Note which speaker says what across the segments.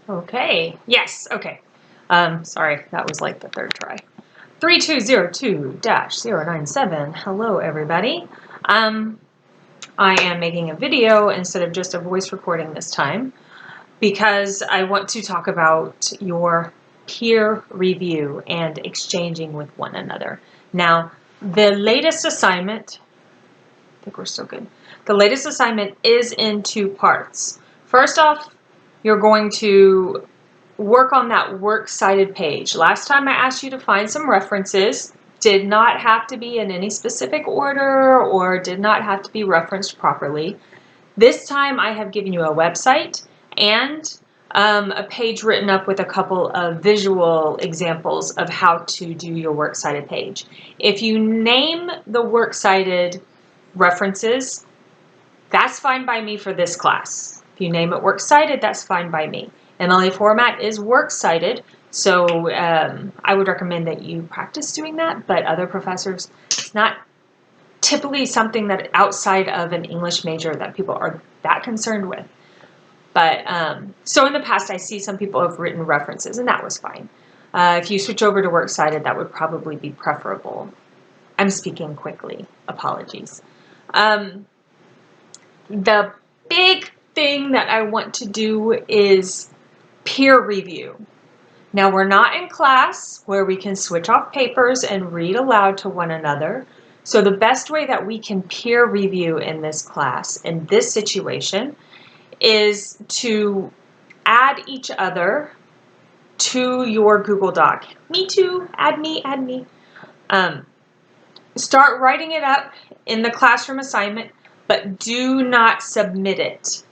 Speaker 1: Okay. Yes. Okay. Sorry, that was like the third try. 3202-097. Hello, everybody. I am making a video instead of just a voice recording this time because I want to talk about your peer review and exchanging with one another. Now, the latest assignment, I think we're still good. The latest assignment is in two parts. First off, you're going to work on that Works Cited page. Last time I asked you to find some references, did not have to be in any specific order or did not have to be referenced properly. This time I have given you a website and a page written up with a couple of visual examples of how to do your Works Cited page. If you name the Works Cited references, that's fine by me for this class. If you name it Works Cited, that's fine by me. MLA format is Works Cited, so I would recommend that you practice doing that, but other professors, it's not typically something that outside of an English major that people are that concerned with. But so in the past, I see some people have written references, and that was fine. If you switch over to Works Cited, that would probably be preferable. I'm speaking quickly. Apologies. The big thing that I want to do is peer review. Now, we're not in class where we can switch off papers and read aloud to one another. So the best way that we can peer review in this class, in this situation, is to add each other to your Google Doc. Me too, add me, add me. Start writing it up in the classroom assignment, but do not submit it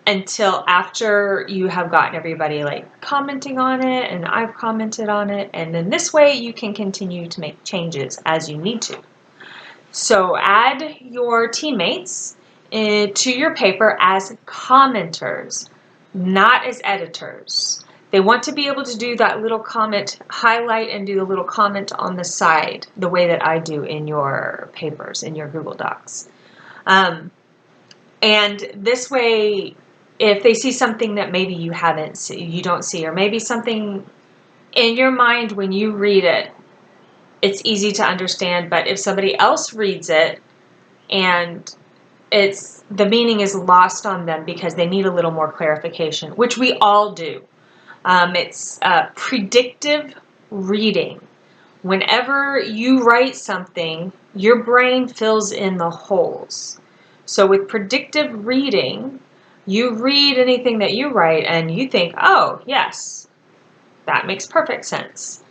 Speaker 1: until after you have gotten everybody like commenting on it and I've commented on it, and then this way you can continue to make changes as you need to. So add your teammates to your paper as commenters, not as editors. They want to be able to do that little comment, highlight and do the little comment on the side, the way that I do in your papers, in your Google Docs. And this way, if they see something that maybe you don't see, or maybe something in your mind when you read it, it's easy to understand, but if somebody else reads it and the meaning is lost on them because they need a little more clarification, which we all do. It's predictive reading. Whenever you write something, your brain fills in the holes. So with predictive reading, you read anything that you write and you think, oh, yes, that makes perfect sense.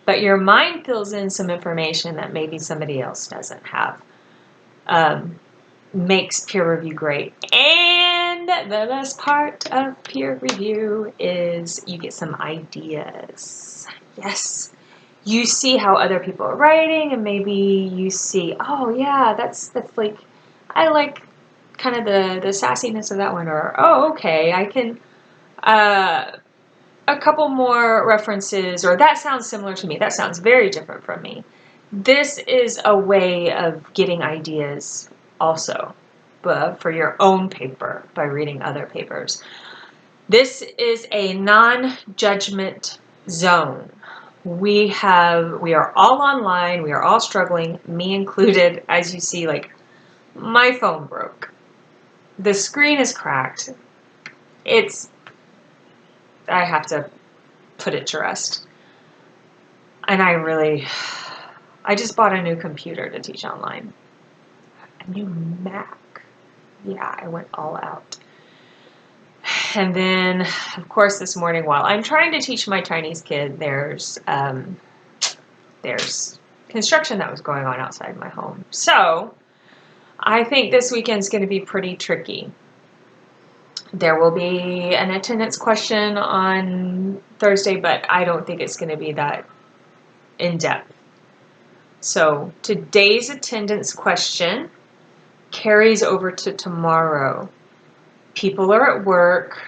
Speaker 1: But your mind fills in some information that maybe somebody else doesn't have. Makes peer review great. And the best part of peer review is you get some ideas. Yes. You see how other people are writing, and maybe you see, oh yeah, that's like, I like kind of the sassiness of that one, or oh, okay, I can a couple more references, or that sounds similar to me, that sounds very different from me. This is a way of getting ideas also, but for your own paper by reading other papers. This is a non-judgment zone. We are all online, we are all struggling, me included. As you see, like, my phone broke. The screen is cracked. I have to put it to rest. And I just bought a new computer to teach online. A new Mac. Yeah, I went all out. And then, of course, this morning, while I'm trying to teach my Chinese kid, there's construction that was going on outside my home. So I think this weekend's going to be pretty tricky. There will be an attendance question on Thursday, but I don't think it's going to be that in-depth. So today's attendance question carries over to tomorrow. People are at work.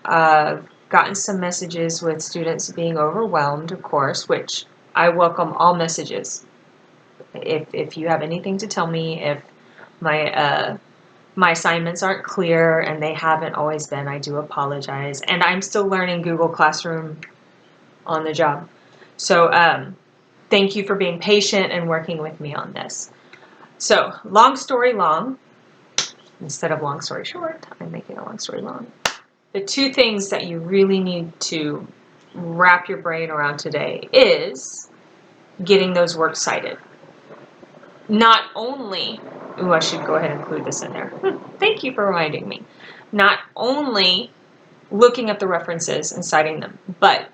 Speaker 1: I've gotten some messages with students being overwhelmed, of course, which I welcome all messages. If you have anything to tell me, if my my assignments aren't clear, and they haven't always been. I do apologize. And I'm still learning Google Classroom on the job. So thank you for being patient and working with me on this. So long story long, instead of long story short, I'm making a long story long. The two things that you really need to wrap your brain around today is getting those works cited. Not only, I should go ahead and include this in there. Thank you for reminding me. Not only looking at the references and citing them, but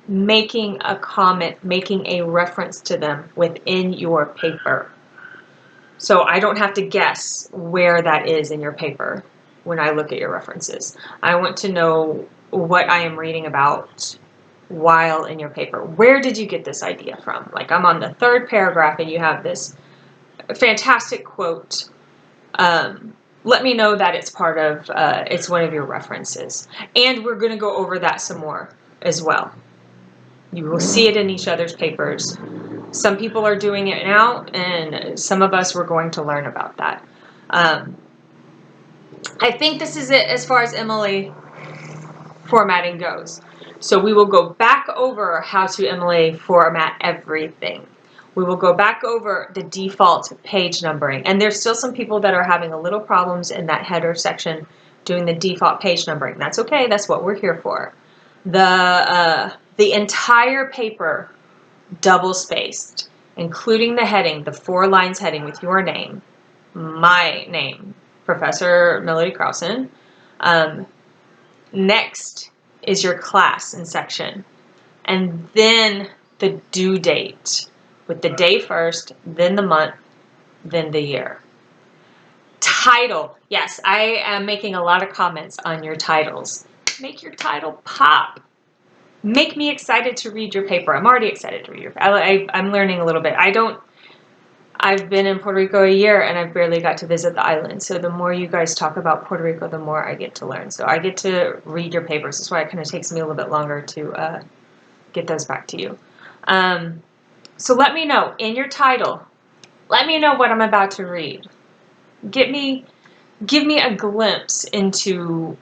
Speaker 1: making a comment, making a reference to them within your paper. So I don't have to guess where that is in your paper when I look at your references. I want to know what I am reading about while in your paper. Where did you get this idea from? Like, I'm on the third paragraph and you have this fantastic quote. Let me know that it's part of, it's one of your references. And we're going to go over that some more as well. You will see it in each other's papers. Some people are doing it now, and some of us were going to learn about that. I think this is it as far as MLA formatting goes. So we will go back over how to MLA format everything. We will go back over the default page numbering. And there's still some people that are having a little problems in that header section doing the default page numbering. That's okay. That's what we're here for. The entire paper double spaced, including the heading, the 4 lines heading with your name, my name, Professor Melody Carlson. Next is your class and section, and then the due date with the day first, then the month, then the year. Title. Yes, I am making a lot of comments on your titles. Make your title pop. Make me excited to read your paper. I'm already excited to read your paper. I'm learning a little bit. I've been in Puerto Rico a year, and I've barely got to visit the island. So the more you guys talk about Puerto Rico, the more I get to learn. So I get to read your papers. That's why it kind of takes me a little bit longer to get those back to you. So let me know in your title. Let me know what I'm about to read. Give me a glimpse into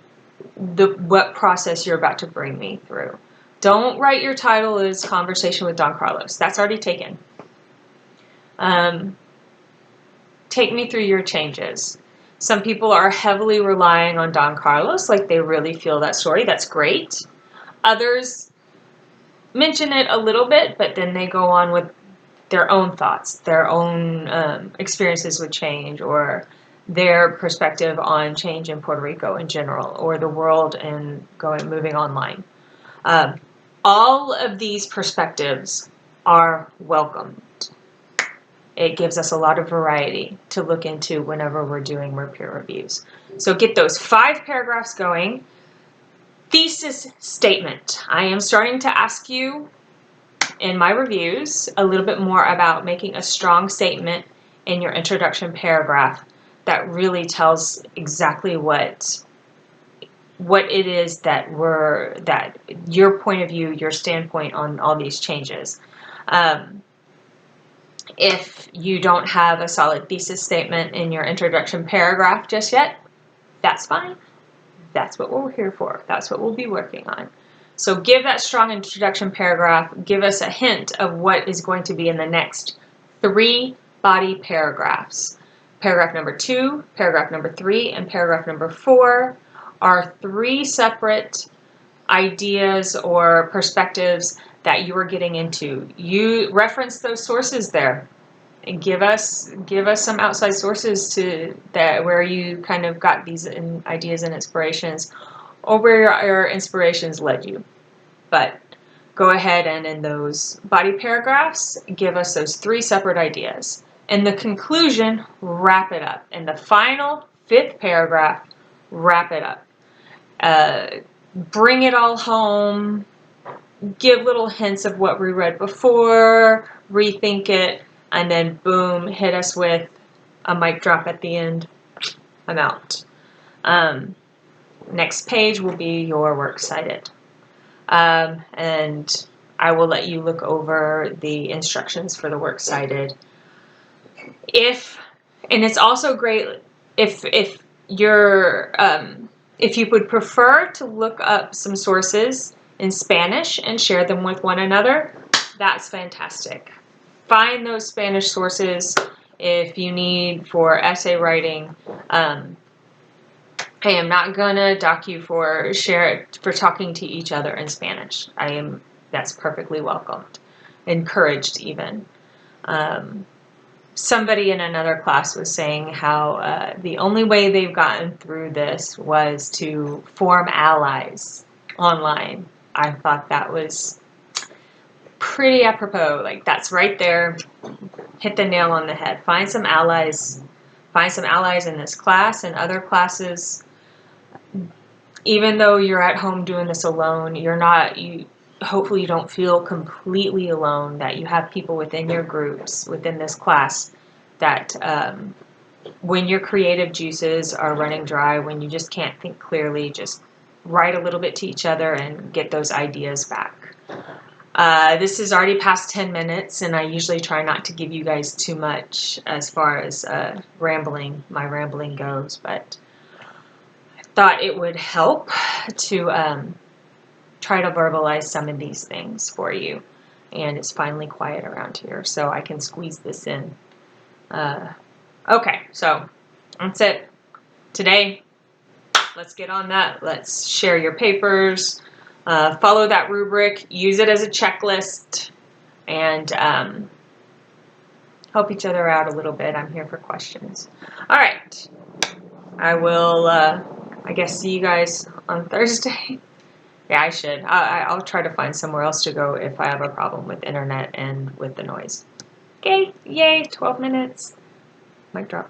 Speaker 1: what process you're about to bring me through. Don't write your title as Conversation with Don Carlos. That's already taken. Take me through your changes. Some people are heavily relying on Don Carlos, like they really feel that story. That's great. Others mention it a little bit, but then they go on with their own thoughts, their own experiences with change, or their perspective on change in Puerto Rico in general, or the world and moving online. All of these perspectives are welcomed. It gives us a lot of variety to look into whenever we're doing more peer reviews. So get those 5 paragraphs going. Thesis statement. I am starting to ask you in my reviews a little bit more about making a strong statement in your introduction paragraph that really tells exactly what it is that your point of view, your standpoint on all these changes. If you don't have a solid thesis statement in your introduction paragraph just yet, that's fine. That's what we're here for. That's what we'll be working on. So give that strong introduction paragraph. Give us a hint of what is going to be in the next 3 body paragraphs. Paragraph number 2, paragraph number 3, and paragraph number 4 are 3 separate ideas or perspectives that you are getting into. You reference those sources there and give us some outside sources to that where you kind of got these ideas and inspirations, or where your inspirations led you. But go ahead and in those body paragraphs, give us those 3 separate ideas. In the conclusion, wrap it up. In the final 5th paragraph, wrap it up. Bring it all home. Give little hints of what we read before, rethink it, and then boom, hit us with a mic drop at the end. I'm out. Next page will be your Works Cited. And I will let you look over the instructions for the Works Cited. And it's also great if if you would prefer to look up some sources in Spanish and share them with one another, that's fantastic. Find those Spanish sources if you need for essay writing. I am not gonna dock you for talking to each other in Spanish. That's perfectly welcomed, encouraged even. Somebody in another class was saying how the only way they've gotten through this was to form allies online. I thought that was pretty apropos. Like, that's right there. Hit the nail on the head. Find some allies. Find some allies in this class and other classes. Even though you're at home doing this alone, hopefully you don't feel completely alone, that you have people within your groups, within this class, that when your creative juices are running dry, when you just can't think clearly, just write a little bit to each other and get those ideas back. This is already past 10 minutes, and I usually try not to give you guys too much as far as my rambling goes, but I thought it would help to try to verbalize some of these things for you. And it's finally quiet around here, so I can squeeze this in. Okay, so that's it. Today, let's get on that. Let's share your papers, follow that rubric, use it as a checklist, and help each other out a little bit. I'm here for questions. All right. I will, I guess, see you guys on Thursday. Yeah, I should. I'll try to find somewhere else to go if I have a problem with internet and with the noise. Okay, yay, 12 minutes. Mic drop.